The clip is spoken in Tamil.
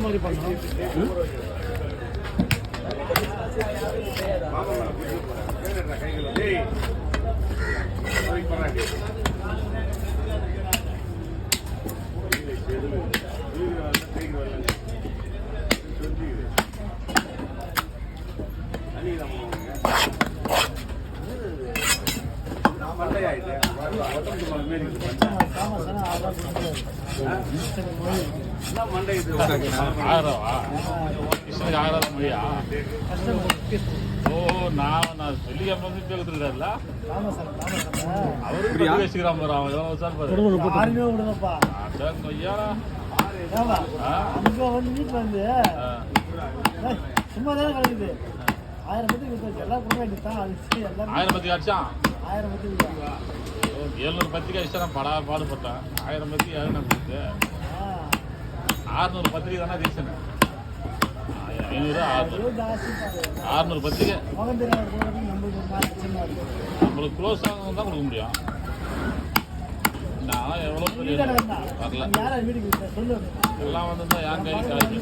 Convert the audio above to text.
மாதிரி பண்ணோம். ஓ நான் வெள்ளிக்கிழமை வந்து பேசுறாருல அவரு பேசிக்கிறான் பாரு அவன் எவ்வளவு சார் பாரு சும்மா தானே கிடைக்குது. 1000 பத்திரிக்கை எல்லாம் கொடுக்க வேண்டியதான். 1000 பத்திரிக்கை அடிச்சான். 1000 பத்திரிக்கை 700 பத்திரிக்கை அடிச்சா நான் பாடுபட்டேன். 1000 பத்திரிக்கை யாரும் நான் கொடுத்து 600 பத்திரிக்கை தானே ரீசன். 500 600 பத்திரிக்கை நம்மளுக்கு க்ளோஸ் ஆகணும் தான் கொடுக்க முடியும். நான் எவ்வளோ வரல எல்லாம் வந்து யார் கையில் காலேஜ்